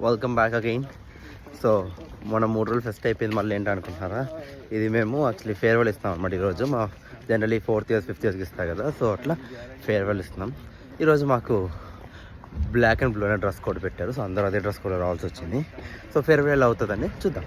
Welcome back again. So మన 3 రోజులు pest అయిపోయింది, మళ్ళీ ఏంటి అనుకుంటున్నారా? ఇది మేము యాక్చువల్లీ ఫేర్వెల్ ఇస్తాం అన్నమాట. ఈరోజు మా జనరలీ 4th ఇయర్స్ 5th ఇయర్స్కి ఇస్తాం కదా, సో అట్లా ఫేర్వెల్ ఇస్తున్నాం. ఈరోజు మాకు బ్లాక్ అండ్ బ్లూ అనే డ్రెస్ కోడ్ పెట్టారు, సో అందరూ అదే డ్రెస్ కోడ్ రావాల్సి వచ్చింది. సో ఫేర్వెల్ అవుతుందండి, చూద్దాం.